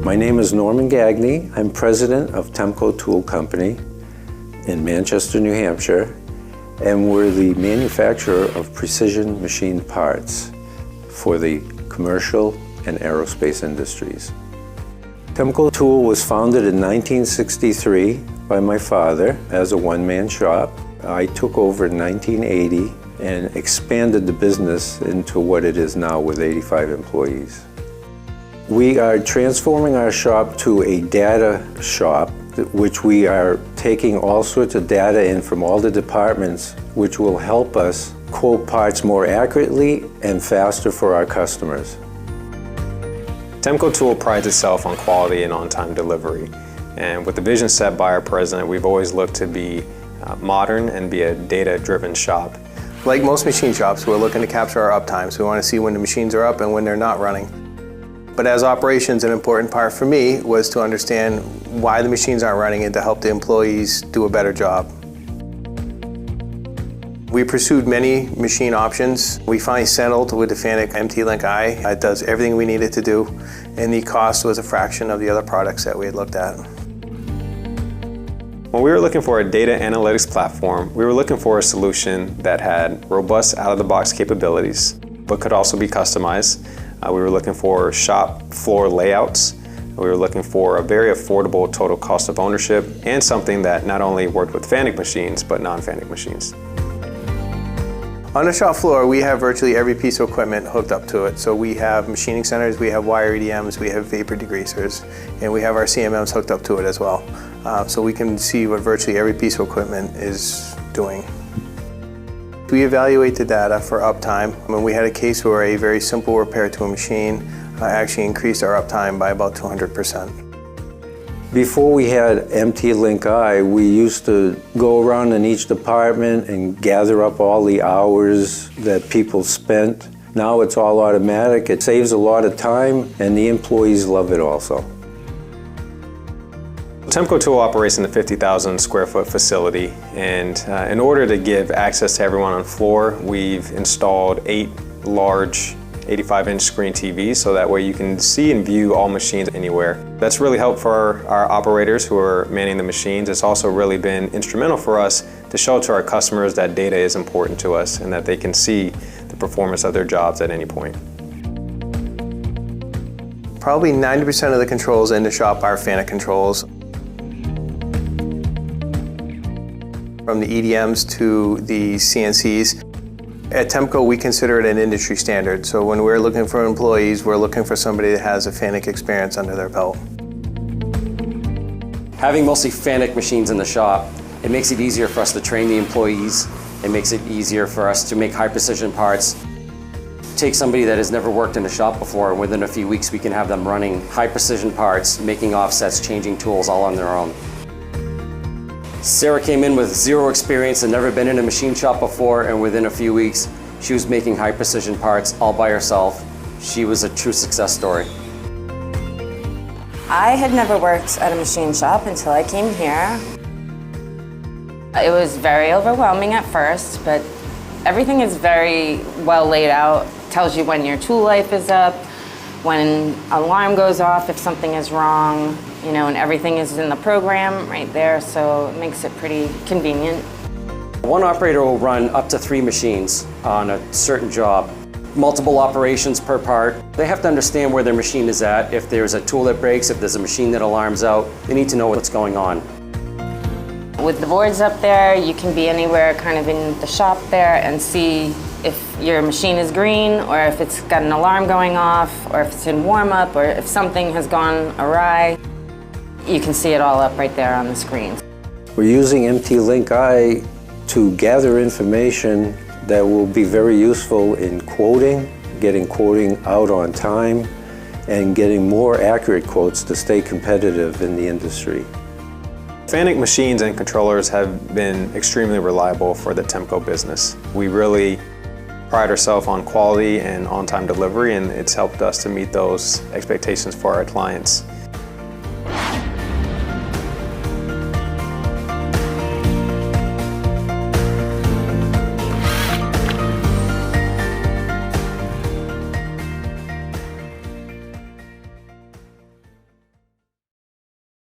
My name is Norman Gagney. I'm president of TEMCO Tool Company in Manchester, New Hampshire, and we're the manufacturer of precision machine parts for the commercial and aerospace industries. TEMCO Tool was founded in 1963 by my father as a one-man shop. I took over in 1980 and expanded the business into what it is now with 85 employees. We are transforming our shop to a data shop, which we are taking all sorts of data in from all the departments, which will help us quote parts more accurately and faster for our customers. TEMCO Tool prides itself on quality and on-time delivery. And with the vision set by our president, we've always looked to be modern and be a data-driven shop. Like most machine shops, we're looking to capture our uptime, so we want to see when the machines are up and when they're not running. But as operations, an important part for me was to understand why the machines aren't running and to help the employees do a better job. We pursued many machine options. We finally settled with the FANUC MT-LINKi. It does everything we need it to do, and the cost was a fraction of the other products that we had looked at. When we were looking for a data analytics platform, we were looking for a solution that had robust out-of-the-box capabilities, but could also be customized. We were looking for shop floor layouts. We were looking for a very affordable total cost of ownership and something that not only worked with FANUC machines, but non-FANUC machines. On the shop floor, we have virtually every piece of equipment hooked up to it. So we have machining centers, we have wire EDMs, we have vapor degreasers, and we have our CMMs hooked up to it as well. So we can see what virtually every piece of equipment is doing. We evaluate the data for uptime. When we had a case where a very simple repair to a machine actually increased our uptime by about 200%. Before we had MT-LINKi, we used to go around in each department and gather up all the hours that people spent. Now it's all automatic. It saves a lot of time, and the employees love it also. TEMCO Tool operates in a 50,000 square foot facility, and in order to give access to everyone on the floor, we've installed 8 large 85-inch screen TVs, so that way you can see and view all machines anywhere. That's really helped for our operators who are manning the machines. It's also really been instrumental for us to show to our customers that data is important to us and that they can see the performance of their jobs at any point. Probably 90% of the controls in the shop are FANUC controls. From the EDMs to the CNCs. At TEMCO, we consider it an industry standard. So when we're looking for employees, we're looking for somebody that has a FANUC experience under their belt. Having mostly FANUC machines in the shop, it makes it easier for us to train the employees. It makes it easier for us to make high precision parts. Take somebody that has never worked in a shop before, and within a few weeks we can have them running high precision parts, making offsets, changing tools all on their own. Sarah came in with zero experience and never been in a machine shop before, and within a few weeks, she was making high precision parts all by herself. She was a true success story. I had never worked at a machine shop until I came here. It was very overwhelming at first, but everything is very well laid out. It tells you when your tool life is up, when an alarm goes off if something is wrong, you know, and everything is in the program right there, so it makes it pretty convenient. One operator will run up to 3 machines on a certain job. Multiple operations per part. They have to understand where their machine is at. If there's a tool that breaks, if there's a machine that alarms out, they need to know what's going on. With the boards up there, you can be anywhere kind of in the shop there and see if your machine is green, or if it's got an alarm going off, or if it's in warm-up, or if something has gone awry. You can see it all up right there on the screen. We're using MT-LINKi to gather information that will be very useful in quoting, getting quoting out on time, and getting more accurate quotes to stay competitive in the industry. FANUC machines and controllers have been extremely reliable for the TEMCO business. We really pride ourselves on quality and on-time delivery, and it's helped us to meet those expectations for our clients.